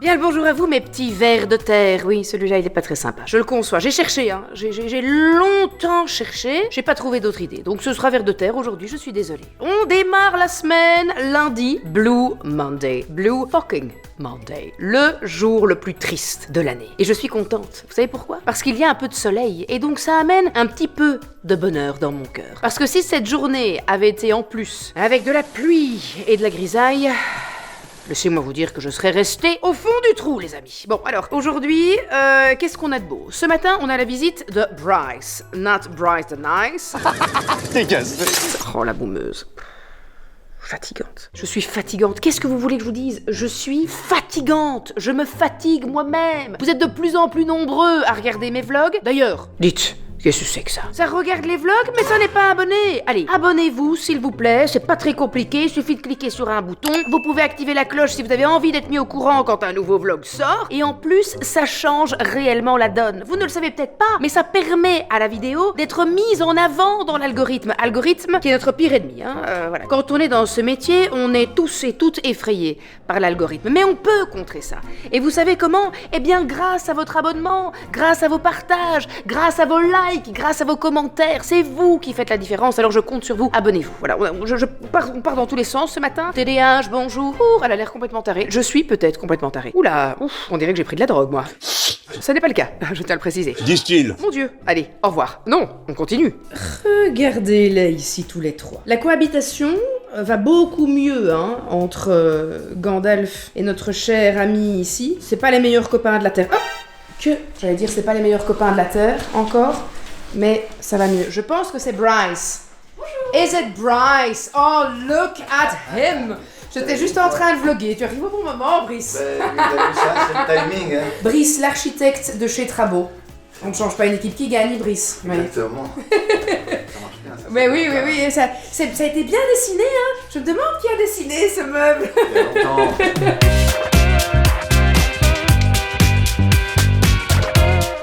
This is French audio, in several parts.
Bien le bonjour à vous mes petits vers de terre. Oui, celui-là il est pas très sympa, je le conçois. J'ai cherché, hein. J'ai longtemps cherché, j'ai pas trouvé d'autre idée. Donc ce sera vers de terre aujourd'hui, je suis désolée. On démarre la semaine lundi, Blue Monday. Blue fucking Monday. Le jour le plus triste de l'année. Et je suis contente. Vous savez pourquoi? Parce qu'il y a un peu de soleil et donc ça amène un petit peu de bonheur dans mon cœur. Parce que si cette journée avait été en plus avec de la pluie et de la grisaille, laissez-moi vous dire que je serais restée au fond du trou, les amis. Bon, alors, aujourd'hui, qu'est-ce qu'on a de beau? Ce matin, on a la visite de Bryce. Not Bryce the Nice. Dégage. Oh, la boumeuse. Fatigante. Je suis fatigante. Qu'est-ce que vous voulez que je vous dise? Je suis fatigante. Je me fatigue moi-même. Vous êtes de plus en plus nombreux à regarder mes vlogs. D'ailleurs, dites... qu'est-ce que c'est que ça? Ça regarde les vlogs, mais ça n'est pas abonné. Allez, abonnez-vous, s'il vous plaît. C'est pas très compliqué, il suffit de cliquer sur un bouton. Vous pouvez activer la cloche si vous avez envie d'être mis au courant quand un nouveau vlog sort. Et en plus, ça change réellement la donne. Vous ne le savez peut-être pas, mais ça permet à la vidéo d'être mise en avant dans l'algorithme. Algorithme qui est notre pire ennemi, hein. Voilà. Quand on est dans ce métier, on est tous et toutes effrayés par l'algorithme. Mais on peut contrer ça. Et vous savez comment? Eh bien, grâce à votre abonnement, grâce à vos partages, grâce à vos likes, grâce à vos commentaires, c'est vous qui faites la différence, alors je compte sur vous, abonnez-vous. Voilà, on part dans tous les sens ce matin. TDAH, bonjour, elle a l'air complètement tarée. Je suis peut-être complètement tarée. Oula, ouf, on dirait que j'ai pris de la drogue, moi. Ça n'est pas le cas, je tiens à le préciser. Disent-ils. Mon Dieu, allez, au revoir. Non, on continue. Regardez-les ici tous les trois. La cohabitation va beaucoup mieux, hein, entre Gandalf et notre cher ami ici. C'est pas les meilleurs copains de la Terre. J'allais dire c'est pas les meilleurs copains de la Terre, encore. Mais ça va mieux. Je pense que c'est Bryce. Bonjour. Is it Bryce? Oh, look at him. J'étais juste en train de vlogger. Tu arrives au bon moment, Brice. Ça, c'est le timing, hein. Brice, l'architecte de chez Trabo. On ne change pas une équipe qui gagne, Brice. Exactement. Ça marche bien. Ça. Mais oui, ça a été bien dessiné, hein. Je me demande qui a dessiné ce meuble. Il y a longtemps.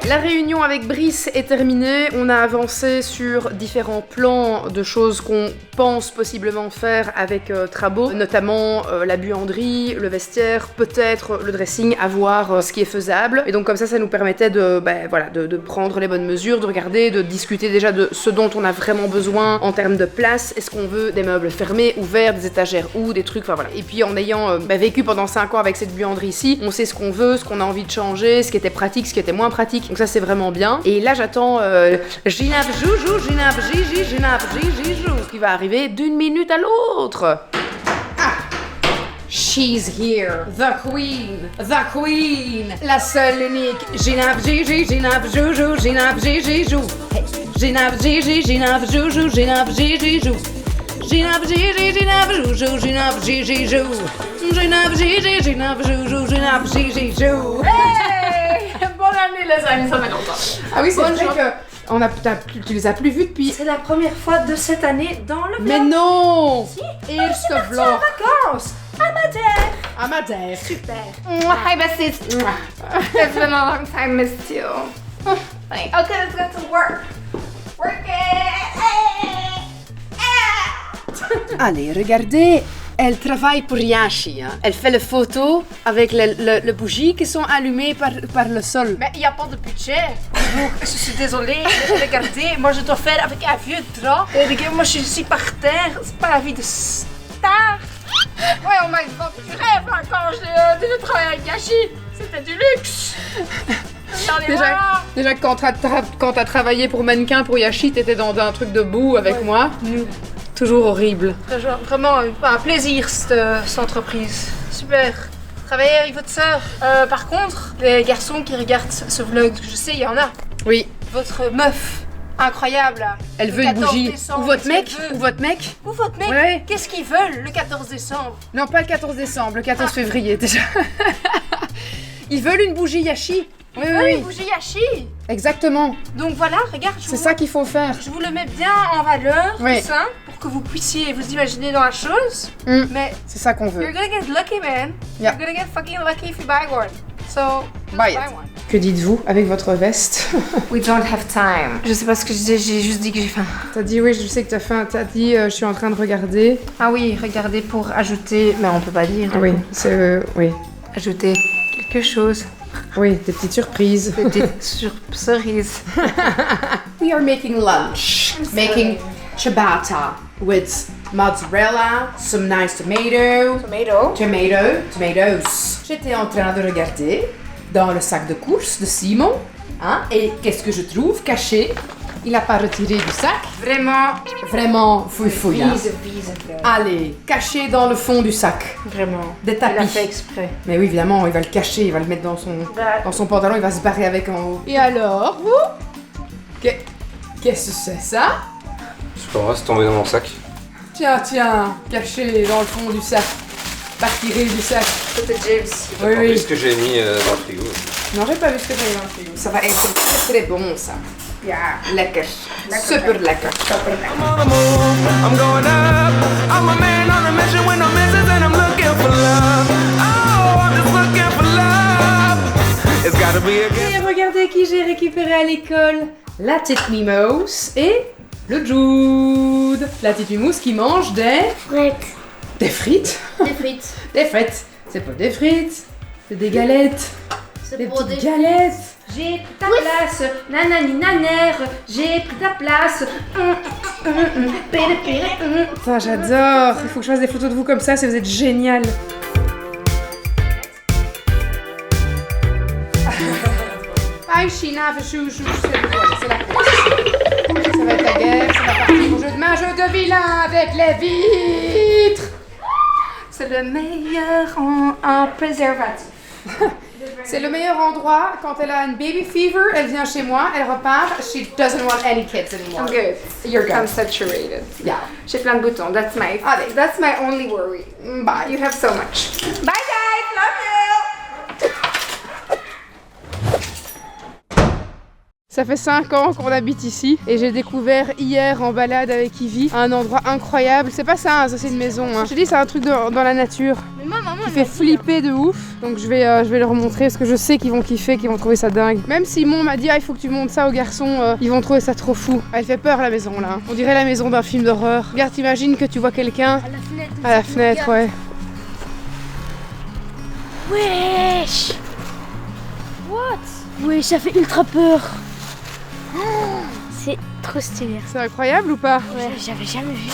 La réunion avec Brice est terminée, on a avancé sur différents plans de choses qu'on pense possiblement faire avec Trabo, notamment la buanderie, le vestiaire, peut-être le dressing, à voir ce qui est faisable. Et donc comme ça nous permettait de prendre les bonnes mesures, de regarder, de discuter déjà de ce dont on a vraiment besoin en termes de place. Est-ce qu'on veut des meubles fermés, ouverts, des étagères ou des trucs, enfin voilà. Et puis en ayant vécu pendant 5 ans avec cette buanderie ici, on sait ce qu'on veut, ce qu'on a envie de changer, ce qui était pratique, ce qui était moins pratique. Donc ça c'est vraiment bien. Et là j'attends Ginaf Joujou, Ginaf Gigi, Ginaf Gigi Jou, qui va arriver d'une minute à l'autre. Ah! She's here, the queen, la seule unique. Ginaf Gigi, Ginaf Joujou, Ginaf Gigi Jou. Hey. Ginaf Gigi, Ginaf Joujou, Ginaf Gigi Jou. Ginaf Gigi, Ginaf Joujou, Ginaf Gigi Jou. Ginaf Gigi, Ginaf Joujou, Ginaf Gigi Jou. Bonne année les amis, ça fait longtemps. Ah oui, c'est vrai que tu les as plus vus depuis... C'est la première fois de cette année dans le vlog. Mais non! Si. Eerste En vlog. vacances à Madère. À Madère. Super. Hi besties. It's been a long time, missed you. Thanks. Okay, let's get to work. Work it. Allez, regardez, elle travaille pour Yashi. Hein. Elle fait les photos avec les bougies qui sont allumées par le sol. Mais il n'y a pas de budget. Donc, je suis désolée. Regardez, moi je dois faire avec un vieux drap. Et regarde, moi je suis ici par terre. C'est pas la vie de star. Ouais, on m'a inventé du rêve hein, quand je travaillais avec Yashi. C'était du luxe. Déjà quand t'as travaillé pour mannequin pour Yashi, t'étais dans un truc de boue avec moi. Toujours horrible. Vraiment un plaisir cette entreprise. Super. Travailler avec votre sœur. Par contre, les garçons qui regardent ce vlog, je sais, il y en a. Oui. Votre meuf, incroyable là. Elle Le veut une 14 bougie. décembre, Ou votre mec. qu'est-ce qu'elle veut Ou votre mec. Ou votre mec. Ouais. Qu'est-ce qu'ils veulent le 14 décembre? Non, pas le 14 décembre, le 14 février déjà. Ils veulent une bougie Yashi. Oui, Une bougie Yashi. Exactement. Donc voilà, regarde. C'est ça qu'il faut faire. Je vous le mets bien en valeur, Oui. tout ça, pour que vous puissiez vous imaginer dans la chose. Mais C'est ça qu'on veut. you're gonna get lucky, man. Yeah. You're gonna get fucking lucky if you buy one. So, just Buy buy it. one. Que dites-vous avec votre veste? We don't have time. Je sais pas ce que je disais, j'ai juste dit que j'ai faim. T'as dit oui, je sais que t'as faim. T'as dit je suis en train de regarder. Ah oui, regardez pour ajouter, mais on peut pas dire. Oui, c'est oui. Ajouter quelque chose. Oui, des petites surprises. Petite cerise. We are making lunch. Making ciabatta with mozzarella, some nice tomatoes. J'étais en train de regarder dans le sac de course de Simon. Hein, et qu'est-ce que je trouve caché? Il n'a pas retiré du sac. Vraiment fouille. Hein. Allez, caché dans le fond du sac. Vraiment. Des tapis. Il a fait exprès. Mais oui, évidemment, il va le cacher, il va le mettre dans son pantalon, il va se barrer avec en haut. Et alors, vous? Qu'est-ce que c'est ça? C'est pas vrai, c'est tombé dans mon sac. Tiens, caché dans le fond du sac. Pas tiré du sac. C'était James. Oui, Vu ce que j'ai mis dans le frigo. Non, j'ai pas vu ce que j'avais dans le frigo. Ça va être très bon, ça. Ja, lekker. Super lekker. I'm on the move, I'm going up. I'm a man on a mission with no missions and I'm looking for love. Oh, I'm just looking for love. It's gotta be a Et regardez qui j'ai récupéré à l'école. La petite Mimose et le Jude. La petite Mimose qui mange des frites. Des frites. C'est pas des frites, c'est des galettes. Des petites galettes. J'ai pris ta place, nanani nanère, j'ai pris ta place. Ça, j'adore. Il faut que je fasse des photos de vous comme ça, vous êtes génial. Bye China, c'est la course. Ça va être la guerre, c'est la partie mon jeu de vilain avec les vitres. C'est le meilleur en préservatif. C'est le meilleur endroit quand elle a une baby fever, elle vient chez moi, elle repart, she doesn't want any kids anymore. I'm good. You're good. I'm saturated. Yeah. J'ai plein de boutons. That's my only worry. Bye. You have so much. Bye guys, love you. Ça fait 5 ans qu'on habite ici et j'ai découvert hier en balade avec Ivy un endroit incroyable. C'est pas ça, hein, ça c'est une maison. Hein. Je te dis, c'est un truc dans la nature Mais moi, maman, qui fait flipper de ouf. Donc je vais leur montrer parce que je sais qu'ils vont kiffer, qu'ils vont trouver ça dingue. Même Simon m'a dit, ah, il faut que tu montres ça aux garçons, ils vont trouver ça trop fou. Ah, elle fait peur la maison là. On dirait la maison d'un film d'horreur. Regarde, t'imagines que tu vois quelqu'un à la fenêtre, ouais. Wesh! What? Wesh, ça fait ultra peur. Oh, c'est trop stylé. C'est incroyable ou pas? Ouais, j'avais jamais vu.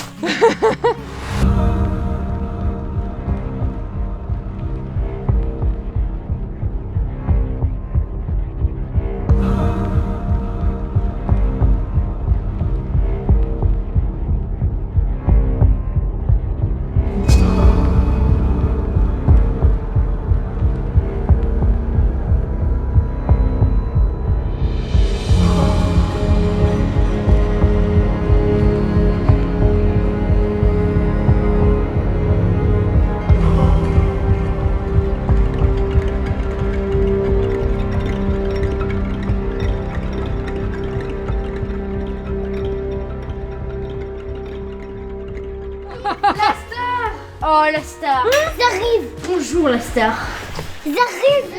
Oh, la star. Ils arrivent. Bonjour, la star. Ils arrivent.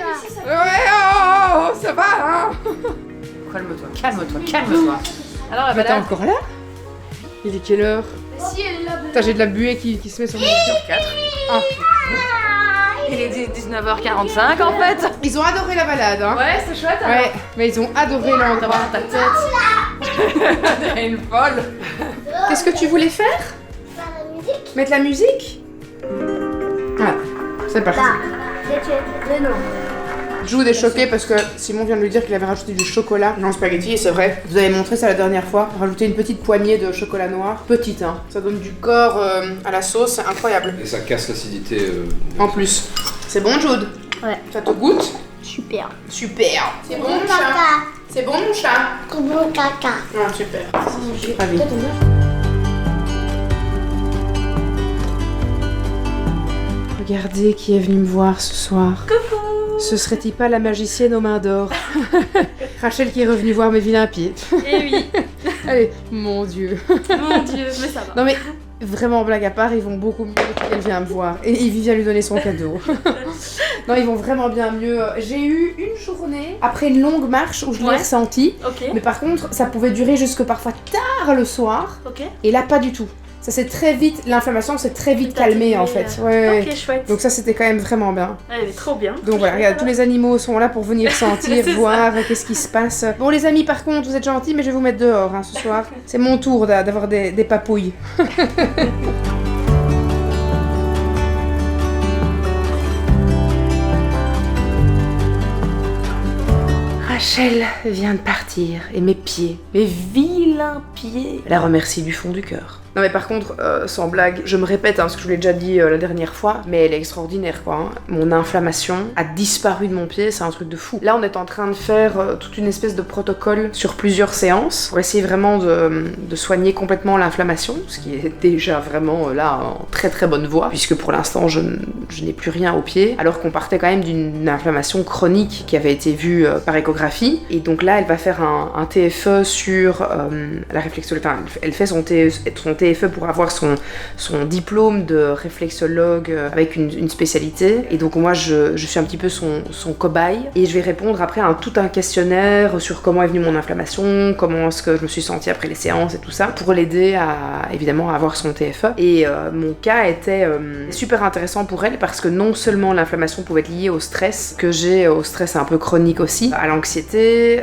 Ouais, oh, ça va, hein? Calme-toi. Alors la T'es balade. encore là? Il est quelle heure? Si elle est là. Putain, j'ai de la buée qui se met sur mon cœur. 4. Ah. Il est 19h45 en fait. Ils ont adoré la balade, hein? Ouais, c'est chouette alors. Ouais, mais ils ont adoré l'endroit. Dans ta tête. T'es une folle. Qu'est-ce que tu voulais faire? Mettre la musique? Ah, c'est parti. Jude est choqué parce que Simon vient de lui dire qu'il avait rajouté du chocolat dans le spaghetti et c'est vrai. Vous avez montré ça la dernière fois. Rajouter une petite poignée de chocolat noir. Petite, hein. Ça donne du corps à la sauce, c'est incroyable. Et ça casse l'acidité. En plus. C'est bon, Jude? Ouais. Ça te goûte? Super. Super. C'est bon, mon chat? C'est bon, mon chat? C'est bon caca. Ah, super. Je suis ravie. Regardez qui est venu me voir ce soir. Coucou. Ce serait-il pas la magicienne aux mains d'or? Rachel qui est revenue voir mes vilains pieds. Eh oui. Allez, mon Dieu. Mon Dieu, mais ça va. Non mais, vraiment blague à part, ils vont beaucoup mieux depuis qu'elle vient me voir. Et Ivy vient lui donner son cadeau. Non, ils vont vraiment bien mieux. J'ai eu une journée, après une longue marche, où je l'ai ressenti. Ok. Mais par contre, ça pouvait durer jusque parfois tard le soir. Ok. Et là, pas du tout. Ça s'est très vite, l'inflammation s'est très vite calmée en fait. Ok, chouette. Donc ça c'était quand même vraiment bien. Elle est trop bien. Donc voilà, regarde, tous les animaux sont là pour venir sentir, voir qu'est-ce qui se passe. Bon les amis, par contre, vous êtes gentils, mais je vais vous mettre dehors ce soir. C'est mon tour d'avoir des papouilles. Rachel vient de partir et mes pieds, mes vilains pieds, la remercie du fond du cœur. Non mais par contre, sans blague, je me répète parce que je vous l'ai déjà dit la dernière fois, mais elle est extraordinaire quoi. Mon inflammation a disparu de mon pied, c'est un truc de fou. Là on est en train de faire toute une espèce de protocole sur plusieurs séances pour essayer vraiment de soigner complètement l'inflammation, ce qui est déjà vraiment là en très très bonne voie, puisque pour l'instant je n'ai plus rien au pied, alors qu'on partait quand même d'une inflammation chronique qui avait été vue par échographie. Et donc là elle va faire un TFE sur la réflexologie, enfin elle fait son TFE pour avoir son diplôme de réflexologue avec une spécialité. Et donc moi je suis un petit peu son cobaye et je vais répondre après à tout un questionnaire sur comment est venue mon inflammation, comment est-ce que je me suis sentie après les séances et tout ça, pour l'aider à évidemment à avoir son TFE. Et mon cas était super intéressant pour elle parce que non seulement l'inflammation pouvait être liée au stress que j'ai, au stress un peu chronique aussi, à l'anxiété,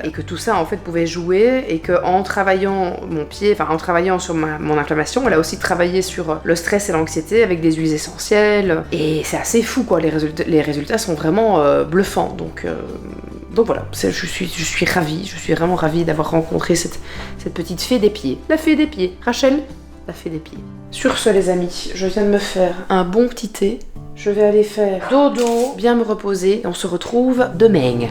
et que tout ça en fait pouvait jouer, et que en travaillant mon pied, enfin en travaillant sur mon inflammation, elle a aussi travaillé sur le stress et l'anxiété avec des huiles essentielles, et c'est assez fou quoi, les résultats sont vraiment bluffants, donc voilà, je suis ravie, je suis vraiment ravie d'avoir rencontré cette petite fée des pieds. La fée des pieds, Rachel, la fée des pieds. Sur ce les amis, je viens de me faire un bon petit thé, je vais aller faire dodo, bien me reposer, et on se retrouve demain.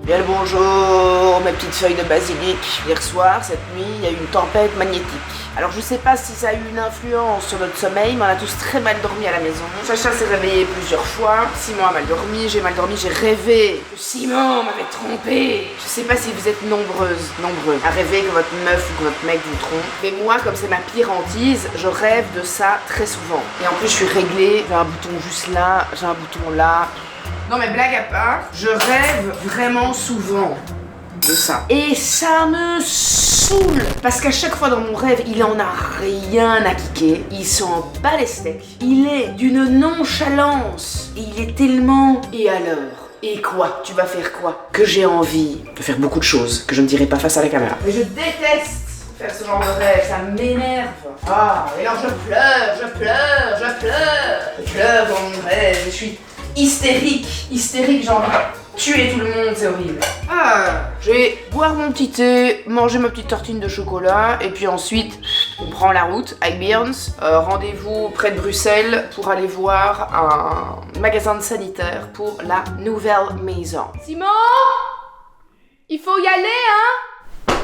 Bien le bonjour, mes petites feuilles de basilic. Hier soir, cette nuit, il y a eu une tempête magnétique. Alors je sais pas si ça a eu une influence sur notre sommeil, mais on a tous très mal dormi à la maison. Sacha s'est réveillé plusieurs fois, Simon a mal dormi, j'ai rêvé que Simon m'avait trompé. Je sais pas si vous êtes nombreux, à rêver que votre meuf ou que votre mec vous trompe. Mais moi, comme c'est ma pire hantise, je rêve de ça très souvent. Et en plus, je suis réglée, j'ai un bouton juste là, j'ai un bouton là. Non mais blague à part, je rêve vraiment souvent de ça. Et ça me saoule. Parce qu'à chaque fois dans mon rêve, il en a rien à kicker. Il s'en bat les steaks. Il est d'une nonchalance. Et il est tellement... Et alors ? Et quoi ? Tu vas faire quoi ? Que j'ai envie de faire beaucoup de choses que je ne dirai pas face à la caméra. Mais je déteste faire ce genre de rêve, ça m'énerve. Ah, et alors je pleure dans mon rêve, je suis... hystérique, j'ai envie de tuer tout le monde, c'est horrible. Ah, je vais boire mon petit thé, manger ma petite tartine de chocolat, et puis ensuite, on prend la route avec Beyoncé. Rendez-vous près de Bruxelles pour aller voir un magasin de sanitaire pour la nouvelle maison. Simon, il faut y aller, hein?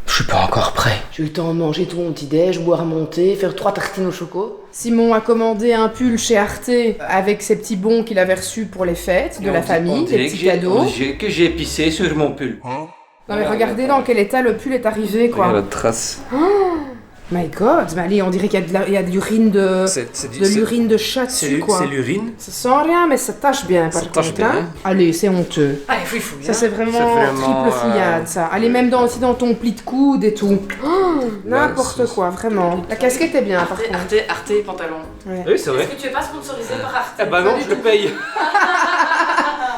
Je suis pas encore prêt. J'ai eu le temps de manger tout mon petit déj, boire mon thé, faire 3 tartines au choco. Simon a commandé un pull chez Arte avec ses petits bons qu'il avait reçus pour les fêtes de la famille, des petits cadeaux. Que j'ai pissé sur mon pull. Non mais regardez dans quel état le pull est arrivé quoi. Regarde la trace. Oh my god, mais allez, on dirait qu'il y a de l'urine de l'urine de chat dessus quoi. C'est l'urine. Ça sent rien mais ça tâche bien par contre. Hein. Allez, c'est honteux. Allez, fouille. Ça c'est vraiment triple fouillade ça. Allez, même aussi dans ton pli de coude et tout. Oh, n'importe quoi, vraiment. La casquette est bien par contre. Arte, pantalon. Ouais. Oui, c'est vrai. Est-ce que tu es pas sponsorisé par Arte? Eh bah non, je le paye.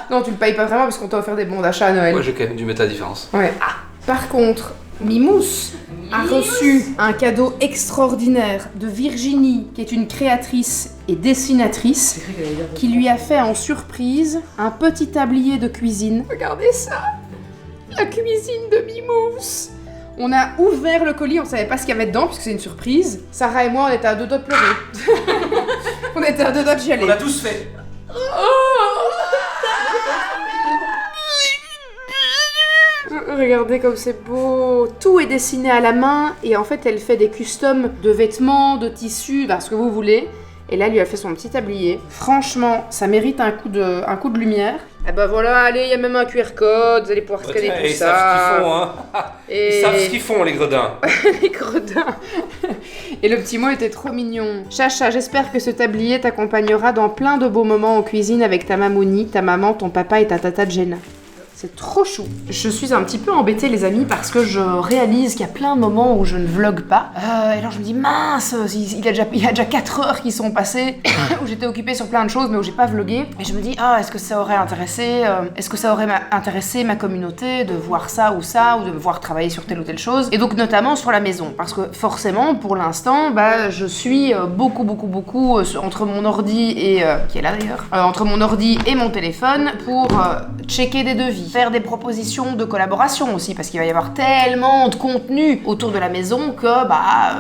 Non, tu le payes pas vraiment parce qu'on t'a offert des bons d'achat à Noël. Moi j'ai quand même dû mettre la différence. Ouais. Par contre, Mimous a reçu un cadeau extraordinaire de Virginie, qui est une créatrice et dessinatrice, qui lui a fait en surprise un petit tablier de cuisine. Regardez ça, la cuisine de Mimous. On a ouvert le colis, on savait pas ce qu'il y avait dedans puisque c'est une surprise. Sarah et moi, on était à 2 doigts de pleurer. On était à 2 doigts de chialer. On l'a tous fait. Regardez comme c'est beau. Tout est dessiné à la main et en fait elle fait des customs de vêtements, de tissus, ce que vous voulez. Et là elle lui a fait son petit tablier. Franchement, ça mérite un coup de lumière. Et bah voilà, allez, il y a même un QR code, vous allez pouvoir scanner tout ça. Ils savent ce qu'ils font, hein. Ils savent ce qu'ils font, les gredins. Les gredins. Et le petit mot était trop mignon. Chacha, j'espère que ce tablier t'accompagnera dans plein de beaux moments en cuisine avec ta mamouni, ta maman, ton papa et ta tata Jenna. C'est trop chou. Je suis un petit peu embêtée les amis parce que je réalise qu'il y a plein de moments où je ne vlog pas. Et alors je me dis mince, il y a déjà 4 heures qui sont passées où j'étais occupée sur plein de choses mais où j'ai pas vlogué. Et je me dis est-ce que ça aurait intéressé ma communauté de voir ça ou de me voir travailler sur telle ou telle chose. Et donc notamment sur la maison parce que forcément pour l'instant je suis beaucoup entre mon ordi et qui est là d'ailleurs, entre mon ordi et mon téléphone pour checker des devis, faire des propositions de collaboration aussi parce qu'il va y avoir tellement de contenu autour de la maison que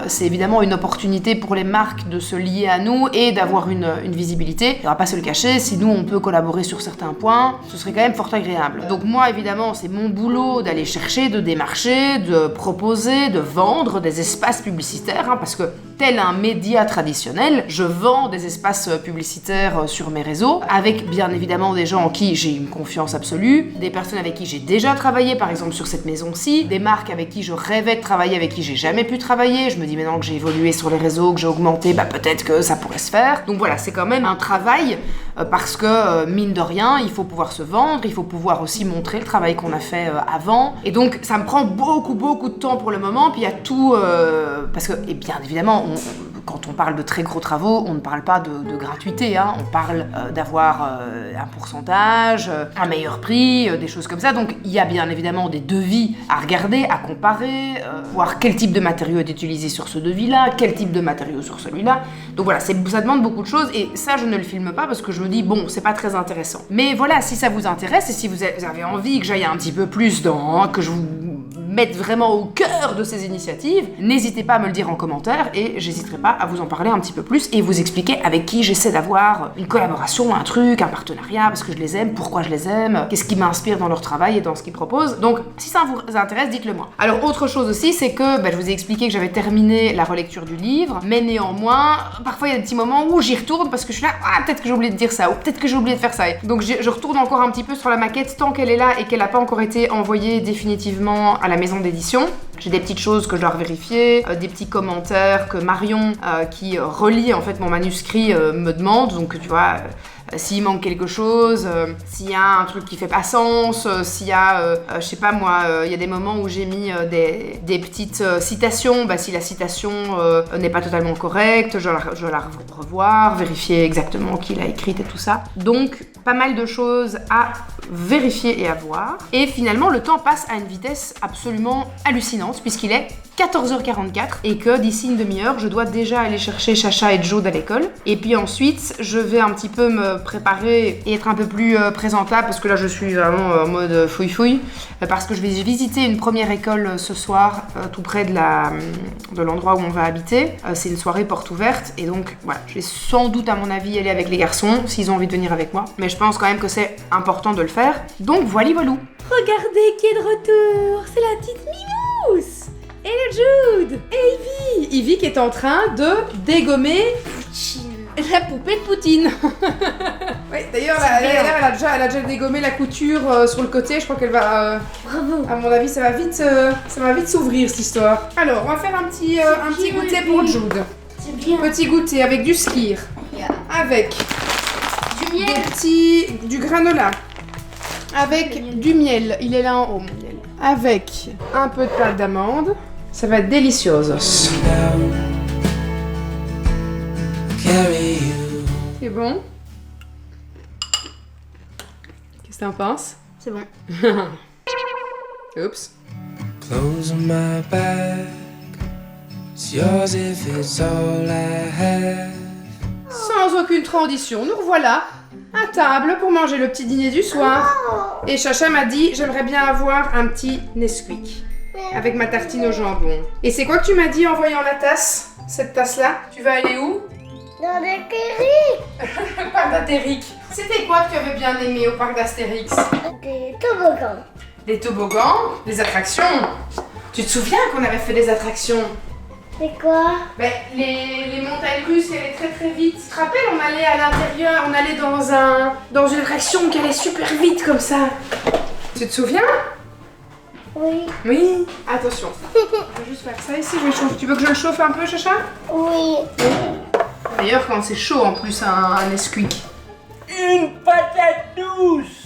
c'est évidemment une opportunité pour les marques de se lier à nous et d'avoir une visibilité. On va pas se le cacher, si nous on peut collaborer sur certains points, ce serait quand même fort agréable. Donc moi évidemment c'est mon boulot d'aller chercher, de démarcher, de proposer, de vendre des espaces publicitaires parce que tel un média traditionnel, je vends des espaces publicitaires sur mes réseaux avec bien évidemment des gens en qui j'ai une confiance absolue, des personnes avec qui j'ai déjà travaillé par exemple sur cette maison-ci, des marques avec qui je rêvais de travailler, avec qui j'ai jamais pu travailler. Je me dis maintenant que j'ai évolué sur les réseaux, que j'ai augmenté, peut-être que ça pourrait se faire. Donc voilà, c'est quand même un travail parce que mine de rien, il faut pouvoir se vendre, il faut pouvoir aussi montrer le travail qu'on a fait avant. Et donc ça me prend beaucoup de temps pour le moment. Puis il y a tout parce que et bien évidemment quand on parle de très gros travaux, on ne parle pas de gratuité, on parle d'avoir un pourcentage, un meilleur prix, des choses comme ça. Donc il y a bien évidemment des devis à regarder, à comparer, voir quel type de matériau est utilisé sur ce devis-là, quel type de matériau sur celui-là. Donc voilà, ça demande beaucoup de choses et ça je ne le filme pas parce que je me dis bon, c'est pas très intéressant. Mais voilà, si ça vous intéresse et si vous avez envie que j'aille un petit peu plus dans, que je vous mette vraiment au cœur de ces initiatives, n'hésitez pas à me le dire en commentaire et j'hésiterai pas à vous en parler un petit peu plus et vous expliquer avec qui j'essaie d'avoir une collaboration, un truc, un partenariat, parce que je les aime, pourquoi je les aime, qu'est-ce qui m'inspire dans leur travail et dans ce qu'ils proposent. Donc si ça vous intéresse, dites-le moi. Alors autre chose aussi, c'est que je vous ai expliqué que j'avais terminé la relecture du livre, mais néanmoins, parfois il y a des petits moments où j'y retourne parce que je suis là, peut-être que j'ai oublié de dire ça, ou peut-être que j'ai oublié de faire ça. Donc je retourne encore un petit peu sur la maquette tant qu'elle est là et qu'elle n'a pas encore été envoyée définitivement à la maison d'édition. J'ai des petites choses que je dois vérifier, des petits commentaires que Marion, qui relit en fait mon manuscrit, me demande. Donc tu vois, s'il manque quelque chose, s'il y a un truc qui fait pas sens, s'il y a, je sais pas moi, il y a des moments où j'ai mis des petites citations, si la citation n'est pas totalement correcte, je dois la revoir, vérifier exactement qui l'a écrite et tout ça. Donc pas mal de choses à vérifier et à voir. Et finalement, le temps passe à une vitesse absolument hallucinante puisqu'il est 14h44 et que d'ici une demi-heure, je dois déjà aller chercher Chacha et Joe à l'école. Et puis ensuite, je vais un petit peu me préparer et être un peu plus présentable parce que là, je suis vraiment en mode fouille-fouille parce que je vais visiter une première école ce soir tout près de l'endroit où on va habiter. C'est une soirée porte ouverte et donc voilà, je vais sans doute à mon avis aller avec les garçons s'ils ont envie de venir avec moi. Mais je pense quand même que c'est important de le faire. Donc voilà. Regardez qui est de retour, c'est la petite Mimousse. Et le Jude. Et Ivy qui est en train de dégommer la poupée de Poutine. Oui, d'ailleurs, elle a déjà dégommé la couture sur le côté. Je crois qu'elle va. Bravo. À mon avis, ça va vite s'ouvrir cette histoire. Alors, on va faire un petit goûter pour Jude. C'est bien. Petit goûter avec du skyr, avec Du miel. du granola, avec du miel. Il est là en haut, mon miel. Avec un peu de pâte d'amande. Ça va être deliciosos. C'est bon? Qu'est-ce que t'en penses? C'est bon. Oups. Close my back. It's yours if it's all I have. Sans aucune transition, nous revoilà à table pour manger le petit dîner du soir. Et Chacha m'a dit, j'aimerais bien avoir un petit Nesquik avec ma tartine au jambon. Et c'est quoi que tu m'as dit en voyant la tasse? Cette tasse-là? Tu vas aller où? Dans l'Astérix. Le parc d'Astérix. C'était quoi que tu avais bien aimé au parc d'Astérix? Des toboggans. Des toboggans? Des attractions? Tu te souviens qu'on avait fait des attractions? C'est quoi? Les montagnes russes qui allaient très très vite. Tu te rappelles, on allait à l'intérieur, on allait dans une attraction qui allait super vite comme ça. Tu te souviens? Oui. Oui. Attention. Je vais juste faire ça ici, je vais chauffer. Tu veux que je le chauffe un peu, Chacha? Oui. D'ailleurs, quand c'est chaud en plus, un Nesquik. Une patate douce.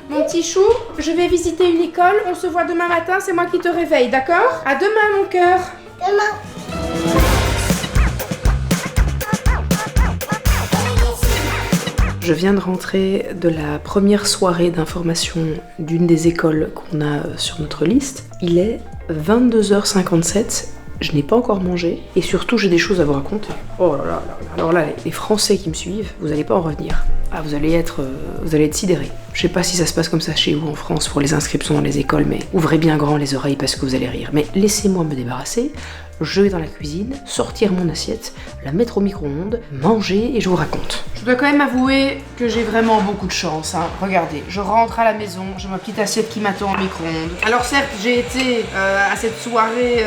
Mon petit chou, je vais visiter une école, on se voit demain matin, c'est moi qui te réveille, d'accord? À demain, mon cœur. Demain. Je viens de rentrer de la première soirée d'information d'une des écoles qu'on a sur notre liste. Il est 22h57, je n'ai pas encore mangé et surtout j'ai des choses à vous raconter. Oh là là, alors là, les Français qui me suivent, vous allez pas en revenir. Ah, vous allez être sidérés. Je sais pas si ça se passe comme ça chez vous en France pour les inscriptions dans les écoles, mais ouvrez bien grand les oreilles parce que vous allez rire. Mais laissez-moi me débarrasser, je vais dans la cuisine, sortir mon assiette, la mettre au micro-ondes, manger et je vous raconte. Je dois quand même avouer que j'ai vraiment beaucoup de chance, hein. Regardez, je rentre à la maison, j'ai ma petite assiette qui m'attend au micro-ondes. Alors certes, j'ai été à cette soirée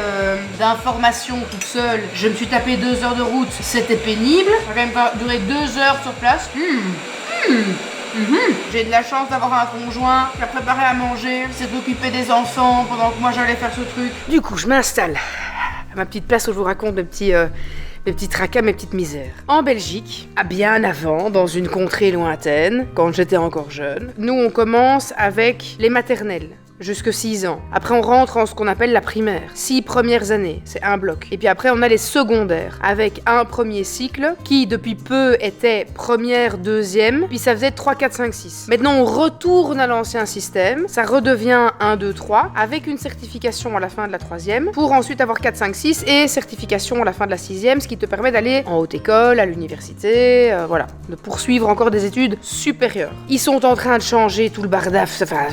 d'information toute seule. Je me suis tapé 2 heures de route, c'était pénible. Ça a quand même pas duré 2 heures sur place. J'ai de la chance d'avoir un conjoint qui a préparé à manger, s'est occupé des enfants pendant que moi j'allais faire ce truc. Du coup, je m'installe à ma petite place où je vous raconte mes petits tracas, mes petites misères. En Belgique, bien avant, dans une contrée lointaine, quand j'étais encore jeune, nous on commence avec les maternelles. Jusque 6 ans. Après, on rentre en ce qu'on appelle la primaire. 6 premières années, c'est un bloc. Et puis après, on a les secondaires, avec un premier cycle qui, depuis peu, était première, deuxième, puis ça faisait 3, 4, 5, 6. Maintenant, on retourne à l'ancien système, ça redevient 1, 2, 3, avec une certification à la fin de la 3e, pour ensuite avoir 4, 5, 6, et certification à la fin de la 6e, ce qui te permet d'aller en haute école, à l'université, voilà, de poursuivre encore des études supérieures. Ils sont en train de changer tout le bardaf, enfin,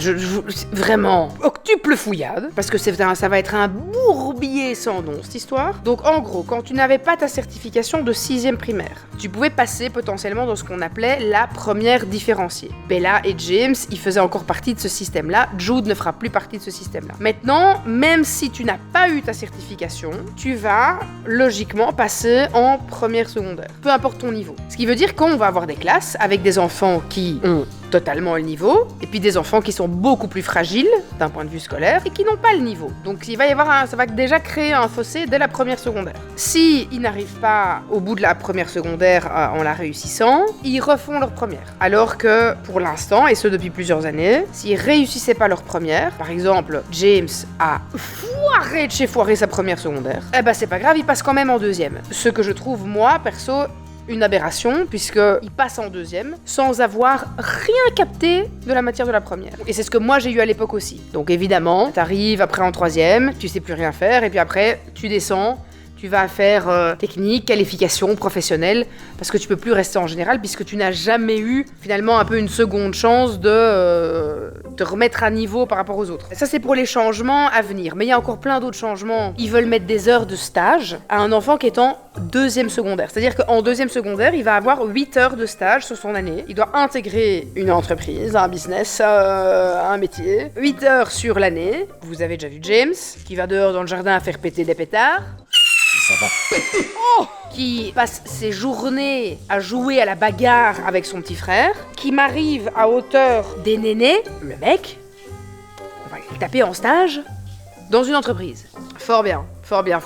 vraiment, octuple fouillade, parce que ça va être un bourbier sans nom, cette histoire. Donc en gros, quand tu n'avais pas ta certification de 6e primaire, tu pouvais passer potentiellement dans ce qu'on appelait la première différenciée. Bella et James, ils faisaient encore partie de ce système-là. Jude ne fera plus partie de ce système-là. Maintenant, même si tu n'as pas eu ta certification, tu vas logiquement passer en première secondaire, peu importe ton niveau. Ce qui veut dire qu'on va avoir des classes avec des enfants qui ont totalement le niveau, et puis des enfants qui sont beaucoup plus fragiles d'un point de vue scolaire et qui n'ont pas le niveau. Donc il va y avoir ça va déjà créer un fossé dès la première secondaire. Si ils n'arrivent pas au bout de la première secondaire en la réussissant, ils refont leur première. Alors que pour l'instant, et ce depuis plusieurs années, s'ils réussissaient pas leur première, par exemple James a foiré de chez foiré sa première secondaire, eh ben c'est pas grave, il passe quand même en 2e. Ce que je trouve moi perso une aberration, puisqu'il passe en 2e sans avoir rien capté de la matière de la première. Et c'est ce que moi j'ai eu à l'époque aussi. Donc évidemment, t'arrives après en 3e, tu sais plus rien faire, et puis après, tu descends, tu vas faire technique, qualification, professionnelle, parce que tu peux plus rester en général, puisque tu n'as jamais eu finalement un peu une seconde chance de te remettre à niveau par rapport aux autres. Et ça c'est pour les changements à venir, mais il y a encore plein d'autres changements. Ils veulent mettre des heures de stage à un enfant qui est en 2e secondaire. C'est-à-dire qu'en 2e secondaire, il va avoir 8 heures de stage sur son année. Il doit intégrer une entreprise, un business, un métier. 8 heures sur l'année. Vous avez déjà vu James, qui va dehors dans le jardin à faire péter des pétards. Ça va péter. Oh, qui passe ses journées à jouer à la bagarre avec son petit frère, qui m'arrive à hauteur des nénés. Le mec, on va le taper en stage dans une entreprise. Fort bien. Fort bien.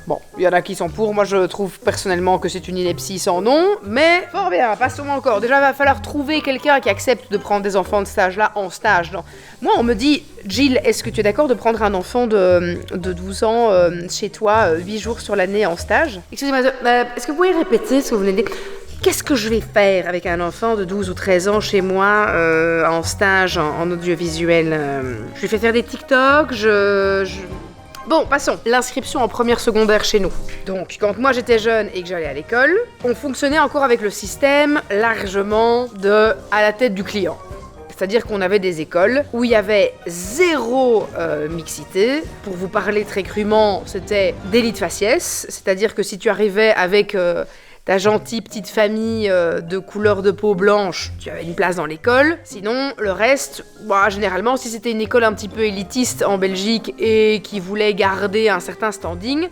Bon, il y en a qui sont pour, moi je trouve personnellement que c'est une ineptie sans nom, mais fort bien, passons encore. Déjà, il va falloir trouver quelqu'un qui accepte de prendre des enfants de stage là en stage. Non. Moi, on me dit, Jill, est-ce que tu es d'accord de prendre un enfant de 12 ans chez toi 8 jours sur l'année en stage? Excusez-moi, est-ce que vous pouvez répéter ce que vous venez de dire? Qu'est-ce que je vais faire avec un enfant de 12 ou 13 ans chez moi en stage, en audiovisuel? Je lui fais faire des TikTok, Bon, passons. L'inscription en première secondaire chez nous. Donc, quand moi j'étais jeune et que j'allais à l'école, on fonctionnait encore avec le système largement à la tête du client. C'est-à-dire qu'on avait des écoles où il y avait zéro mixité. Pour vous parler très crûment, c'était délit de faciès. C'est-à-dire que si tu arrivais avec ta gentille petite famille de couleur de peau blanche, tu avais une place dans l'école. Sinon, le reste, généralement, si c'était une école un petit peu élitiste en Belgique et qui voulait garder un certain standing,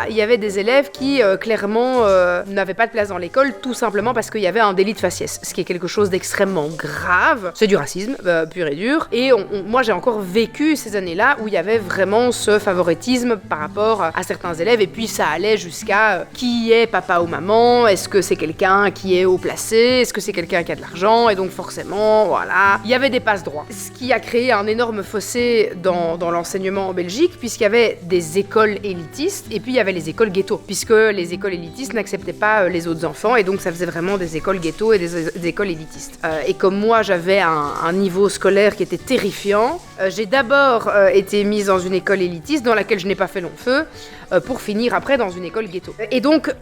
il y avait des élèves qui, clairement, n'avaient pas de place dans l'école, tout simplement parce qu'il y avait un délit de faciès, ce qui est quelque chose d'extrêmement grave. C'est du racisme, pur et dur. Et moi, j'ai encore vécu ces années-là où il y avait vraiment ce favoritisme par rapport à certains élèves, et puis ça allait jusqu'à qui est papa ou maman, enfant, est-ce que c'est quelqu'un qui est haut placé, est-ce que c'est quelqu'un qui a de l'argent, et donc forcément, voilà, il y avait des passe-droits. Ce qui a créé un énorme fossé dans l'enseignement en Belgique, puisqu'il y avait des écoles élitistes, et puis il y avait les écoles ghetto, puisque les écoles élitistes n'acceptaient pas les autres enfants, et donc ça faisait vraiment des écoles ghetto et des écoles élitistes. Et comme moi, j'avais un niveau scolaire qui était terrifiant, j'ai d'abord été mise dans une école élitiste dans laquelle je n'ai pas fait long feu, pour finir après dans une école ghetto. Et donc,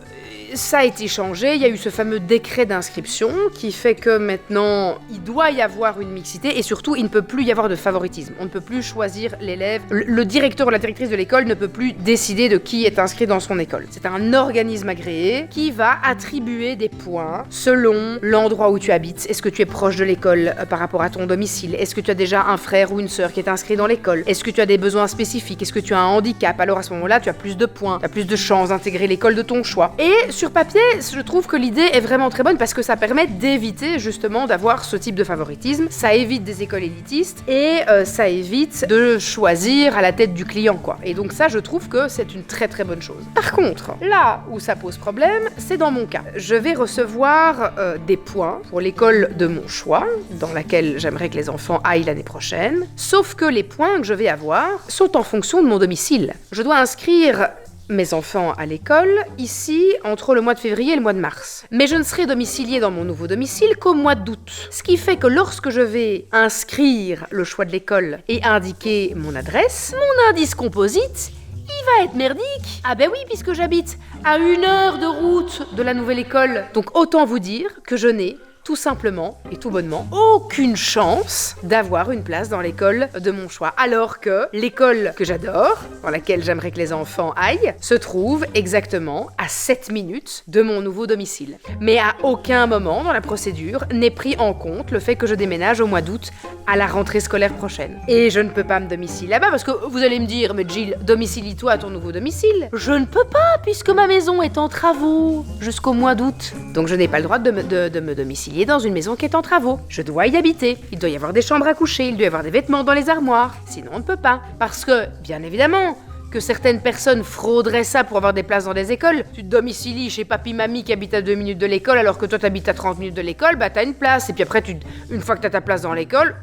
ça a été changé, il y a eu ce fameux décret d'inscription qui fait que maintenant, il doit y avoir une mixité et surtout, il ne peut plus y avoir de favoritisme. On ne peut plus choisir l'élève. Le directeur ou la directrice de l'école ne peut plus décider de qui est inscrit dans son école. C'est un organisme agréé qui va attribuer des points selon l'endroit où tu habites. Est-ce que tu es proche de l'école par rapport à ton domicile? Est-ce que tu as déjà un frère ou une sœur qui est inscrit dans l'école? Est-ce que tu as des besoins spécifiques? Est-ce que tu as un handicap? Alors à ce moment-là, tu as plus de points, tu as plus de chances d'intégrer l'école de ton choix. Et sur papier, je trouve que l'idée est vraiment très bonne parce que ça permet d'éviter justement d'avoir ce type de favoritisme. Ça évite des écoles élitistes et ça évite de choisir à la tête du client, quoi. Et donc ça, je trouve que c'est une très très bonne chose. Par contre, là où ça pose problème, c'est dans mon cas. Je vais recevoir des points pour l'école de mon choix, dans laquelle j'aimerais que les enfants aillent l'année prochaine. Sauf que les points que je vais avoir sont en fonction de mon domicile. Je dois inscrire mes enfants à l'école, ici, entre le mois de février et le mois de mars. Mais je ne serai domiciliée dans mon nouveau domicile qu'au mois d'août. Ce qui fait que lorsque je vais inscrire le choix de l'école et indiquer mon adresse, mon indice composite, il va être merdique. Ah ben oui, puisque j'habite à 1 heure de route de la nouvelle école. Donc autant vous dire que je n'ai tout simplement et tout bonnement aucune chance d'avoir une place dans l'école de mon choix. Alors que l'école que j'adore, dans laquelle j'aimerais que les enfants aillent, se trouve exactement à 7 minutes de mon nouveau domicile. Mais à aucun moment dans la procédure n'est pris en compte le fait que je déménage au mois d'août à la rentrée scolaire prochaine. Et je ne peux pas me domicilier là-bas parce que vous allez me dire, mais Jill, domicilie-toi à ton nouveau domicile. Je ne peux pas puisque ma maison est en travaux jusqu'au mois d'août. Donc je n'ai pas le droit de me domicilier dans une maison qui est en travaux. Je dois y habiter. Il doit y avoir des chambres à coucher, il doit y avoir des vêtements dans les armoires. Sinon, on ne peut pas. Parce que, bien évidemment, que certaines personnes frauderaient ça pour avoir des places dans des écoles. Tu te domicilies chez papy-mamie qui habite à 2 minutes de l'école alors que toi t'habites à 30 minutes de l'école, bah t'as une place. Et puis après, une fois que t'as ta place dans l'école,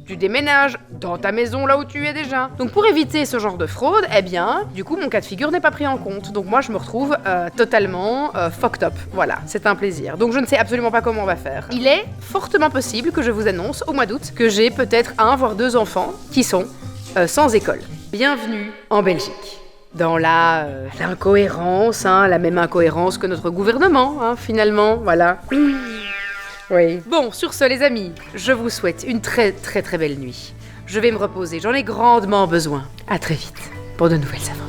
tu déménages dans ta maison là où tu es déjà. Donc pour éviter ce genre de fraude, eh bien, du coup, mon cas de figure n'est pas pris en compte. Donc moi, je me retrouve totalement fucked up. Voilà, c'est un plaisir. Donc je ne sais absolument pas comment on va faire. Il est fortement possible que je vous annonce au mois d'août que j'ai peut-être 1 voire 2 enfants qui sont sans école. Bienvenue en Belgique. Dans l'incohérence, la même incohérence que notre gouvernement, finalement, voilà. Oui. Bon, sur ce, les amis, je vous souhaite une très très très belle nuit. Je vais me reposer, j'en ai grandement besoin. À très vite pour de nouvelles aventures.